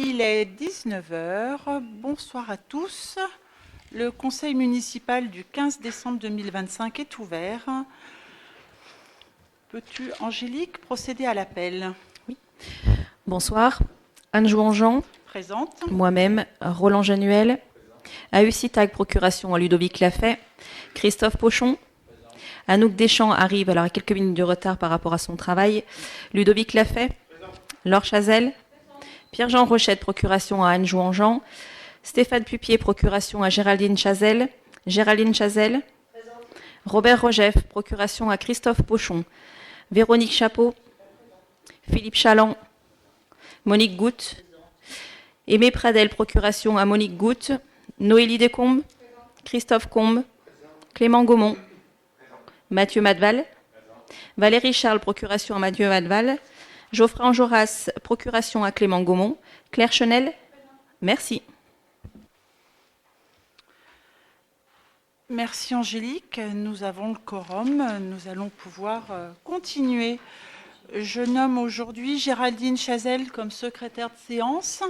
Il est 19 heures. Bonsoir à tous. Le conseil municipal du 15 décembre 2025 est ouvert. Peux-tu, Angélique, procéder à l'appel? Bonsoir. Anne Jouanjean, Présente. moi-même, Roland Januel, AUCITAG procuration à Ludovic Lafay, Christophe Pochon, Anouk Deschamps arrive, alors à quelques minutes de retard par rapport à son travail, Ludovic Lafay, Laure Chazelle, Pierre-Jean Rochette, procuration à Anne Jouanjean, Stéphane Pupier, procuration à Géraldine Chazelle, Robert Rogef, procuration à Christophe Pochon, Véronique Chapeau, Philippe Chaland, Monique Goutte, Aimé Pradel, procuration à Monique Goutte, Noélie Descombes, Christophe Combe, Clément Gaumont, Mathieu Madval, Valérie Charles, procuration à Mathieu Madval, Geoffrey Enjolras, procuration à Clément Gaumont, Claire Chenel, merci. Merci Angélique, nous avons le quorum, nous allons pouvoir continuer. Je nomme aujourd'hui Géraldine Chazelle comme secrétaire de séance.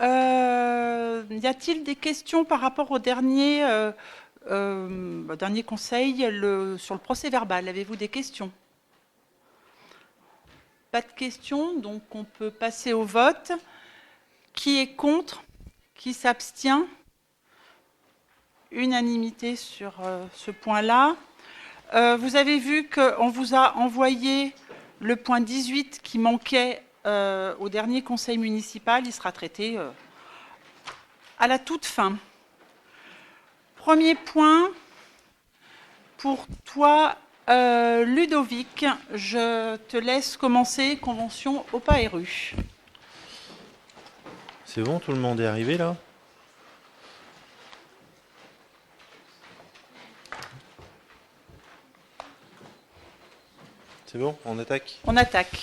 Y a-t-il des questions par rapport au dernier conseil sur le procès verbal? Avez-vous des questions? Pas de questions, donc on peut passer au vote. Qui est contre? Qui s'abstient? Unanimité sur ce point-là. Vous avez vu qu'on vous a envoyé le point 18 qui manquait au dernier conseil municipal. Il sera traité à la toute fin. Premier point, pour toi, Ludovic, je te laisse commencer. Convention OPA-RU. C'est bon, tout le monde est arrivé là? C'est bon, on attaque? On attaque.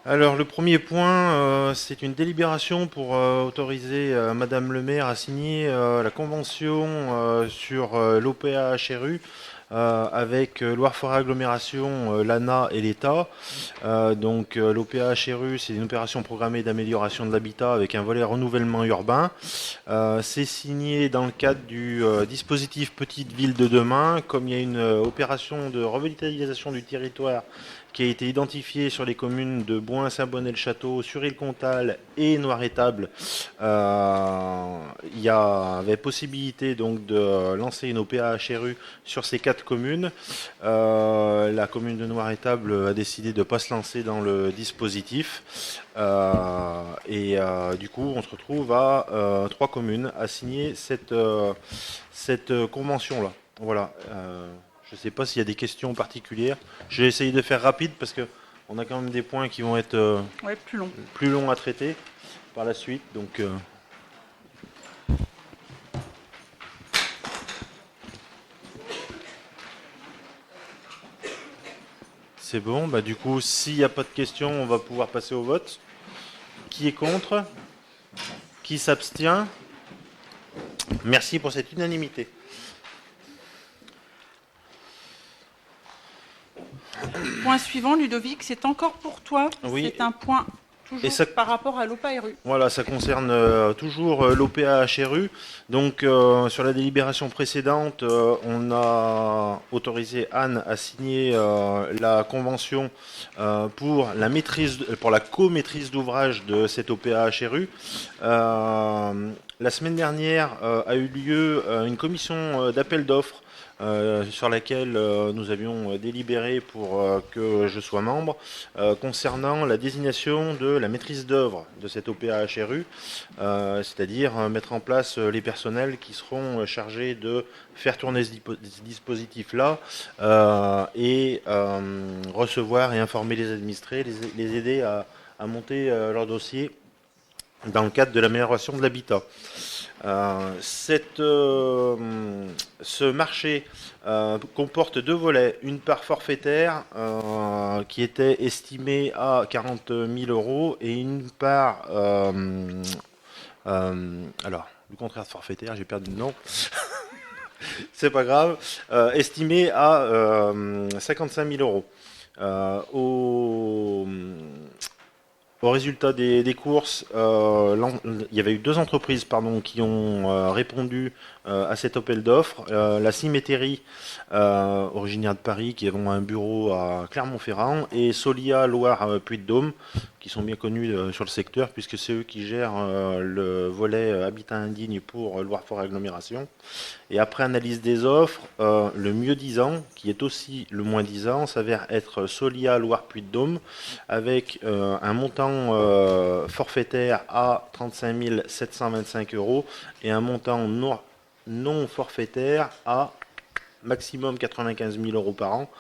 Alors le premier point, c'est une délibération pour autoriser Madame le maire à signer la convention sur l'OPA-HRU avec Loire-Forêt Agglomération, l'ANA et l'État. Donc l'OPA-HRU, c'est une opération programmée d'amélioration de l'habitat avec un volet renouvellement urbain. C'est signé dans le cadre du dispositif Petite Ville de demain, comme il y a une opération de revitalisation du territoire qui a été identifié sur les communes de Bouin, Saint-Bonnet-le-Château, Sur-Île-Comtal et Noiretable. Il y avait possibilité donc de lancer une OPA-HRU sur ces 4 communes. La commune de Noiretable a décidé de ne pas se lancer dans le dispositif. Du coup, on se retrouve à 3 communes à signer cette convention-là. Voilà. Je ne sais pas s'il y a des questions particulières. Je vais essayer de faire rapide parce qu'on a quand même des points qui vont être plus longs à traiter par la suite. Donc, c'est bon. Du coup, s'il n'y a pas de questions, on va pouvoir passer au vote. Qui est contre? Qui s'abstient? Merci pour cette unanimité. Point suivant, Ludovic, c'est encore pour toi. Oui. C'est un point toujours par rapport à l'OPA-RU. Voilà, ça concerne toujours l'OPA-HRU. Donc, sur la délibération précédente, on a autorisé Anne à signer la convention pour la co-maîtrise d'ouvrage de cette OPA-HRU. La semaine dernière a eu lieu une commission d'appel d'offres sur laquelle nous avions délibéré pour que je sois membre, concernant la désignation de la maîtrise d'œuvre de cette OPA-HRU, c'est-à-dire mettre en place les personnels qui seront chargés de faire tourner ce dispositif-là et recevoir et informer les administrés, les aider à monter leur dossier dans le cadre de l'amélioration de l'habitat. Ce marché comporte 2 volets, une part forfaitaire qui était estimée à 40 000 € et une part, alors le contraire de forfaitaire, j'ai perdu le nom, c'est pas grave, estimée à 55 000 €. Au résultat des courses, il y avait eu 2 entreprises qui ont répondu à cet appel d'offres. La Symétrie, originaire de Paris, qui ont un bureau à Clermont-Ferrand, et Solia Loire-Puy-de-Dôme, qui sont bien connus sur le secteur, puisque c'est eux qui gèrent le volet habitat indigne pour Loire-Forêt Agglomération. Et après analyse des offres, le mieux disant, qui est aussi le moins disant, s'avère être Solia Loire-Puy-de-Dôme, avec un montant forfaitaire à 35 725 € et un montant non forfaitaire à maximum 95 000 € par an,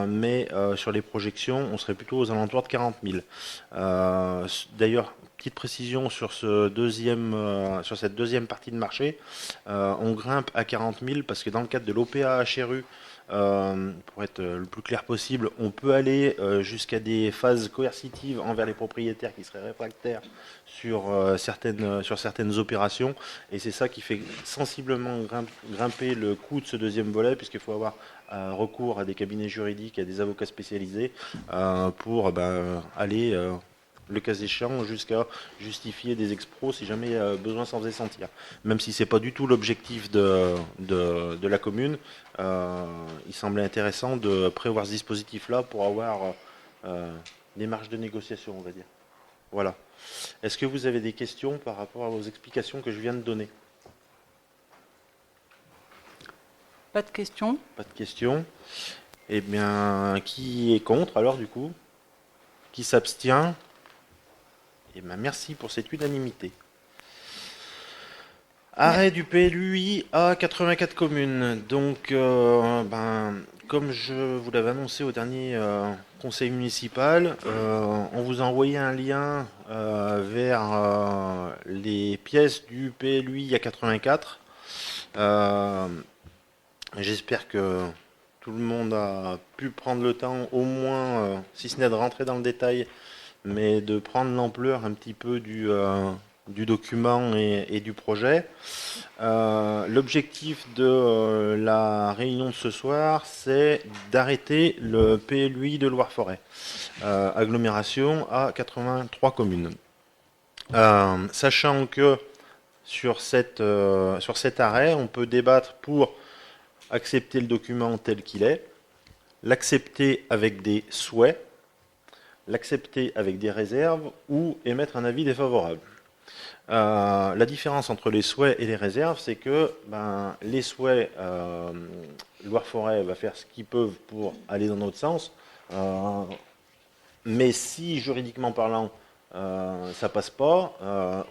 mais sur les projections, on serait plutôt aux alentours de 40 000. D'ailleurs, petite précision sur cette deuxième partie de marché, on grimpe à 40 000 parce que dans le cadre de l'OPA HRU, pour être le plus clair possible, on peut aller jusqu'à des phases coercitives envers les propriétaires qui seraient réfractaires sur certaines opérations, et c'est ça qui fait sensiblement grimper le coût de ce deuxième volet, puisqu'il faut avoir recours à des cabinets juridiques, à des avocats spécialisés pour aller le cas échéant, jusqu'à justifier des expros si jamais besoin s'en faisait sentir. Même si ce n'est pas du tout l'objectif de la commune, il semblait intéressant de prévoir ce dispositif-là pour avoir des marges de négociation, on va dire. Voilà. Est-ce que vous avez des questions par rapport aux explications que je viens de donner? Pas de questions? Pas de questions. Eh bien, qui est contre alors du coup? Qui s'abstient? Eh bien, merci pour cette unanimité. Arrêt du PLUI à 84 communes. Donc, comme je vous l'avais annoncé au dernier conseil municipal, on vous a envoyé un lien vers les pièces du PLUI à 84. J'espère que tout le monde a pu prendre le temps, au moins, si ce n'est de rentrer dans le détail, mais de prendre l'ampleur un petit peu du document et du projet. L'objectif de la réunion de ce soir, c'est d'arrêter le PLUI de Loire-Forêt, agglomération à 83 communes. Sachant que sur cet arrêt, on peut débattre pour accepter le document tel qu'il est, l'accepter avec des souhaits, l'accepter avec des réserves ou émettre un avis défavorable. La différence entre les souhaits et les réserves, c'est que les souhaits, Loire-Forêt va faire ce qu'ils peuvent pour aller dans notre sens, mais si juridiquement parlant ça passe pas,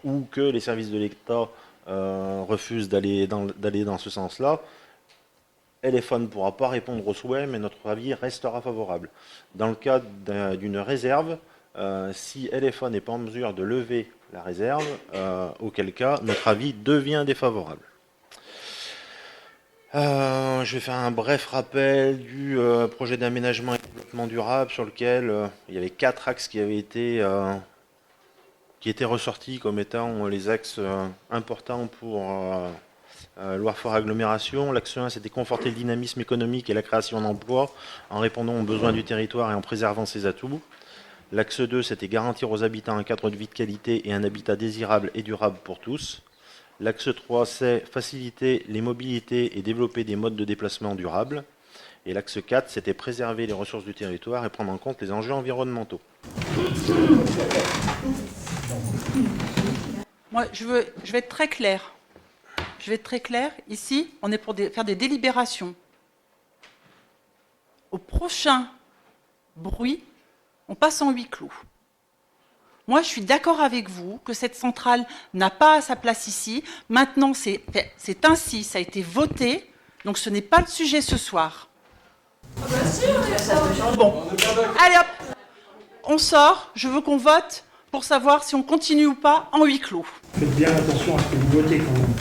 ou que les services de l'État refusent d'aller dans ce sens-là, LFA ne pourra pas répondre aux souhaits, mais notre avis restera favorable. Dans le cas d'une réserve, si LFA n'est pas en mesure de lever la réserve, auquel cas notre avis devient défavorable. Je vais faire un bref rappel du projet d'aménagement et développement durable sur lequel il y avait 4 axes qui étaient ressortis comme étant les axes importants pour Loire-Forêt Agglomération. L'axe 1, c'était conforter le dynamisme économique et la création d'emplois en répondant aux besoins du territoire et en préservant ses atouts. L'axe 2, c'était garantir aux habitants un cadre de vie de qualité et un habitat désirable et durable pour tous. L'axe 3, c'est faciliter les mobilités et développer des modes de déplacement durables. Et l'axe 4, c'était préserver les ressources du territoire et prendre en compte les enjeux environnementaux. Moi, je vais être très clair. Je vais être très clair. Ici, on est pour faire des délibérations. Au prochain bruit, on passe en huis clos. Moi, je suis d'accord avec vous que cette centrale n'a pas sa place ici. Maintenant, c'est ainsi, ça a été voté. Donc, ce n'est pas le sujet ce soir. Bon, allez hop, on sort. Je veux qu'on vote pour savoir si on continue ou pas en huis clos. Faites bien attention à ce que vous votez quand même.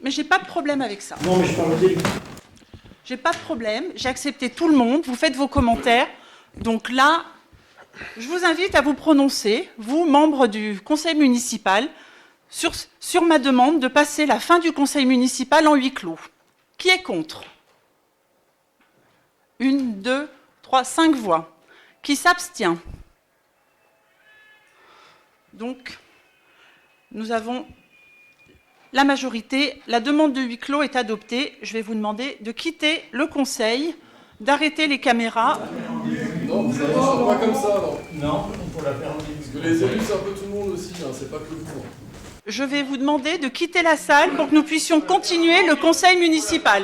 Mais j'ai pas de problème avec ça. Non, mais je parle des... J'ai pas de problème. J'ai accepté tout le monde. Vous faites vos commentaires. Donc là, je vous invite à vous prononcer, vous, membres du conseil municipal, sur ma demande de passer la fin du conseil municipal en huis clos. Qui est contre? 1, 2, 3, 5 voix. Qui s'abstient? Donc, nous avons la majorité. La demande de huis clos est adoptée. Je vais vous demander de quitter le Conseil, d'arrêter les caméras. Non, ça ne marche pas comme ça, non. Non, pour la faire. Parce que les élus, c'est un peu tout le monde aussi, hein, c'est pas que vous. Hein. Je vais vous demander de quitter la salle pour que nous puissions continuer le Conseil municipal.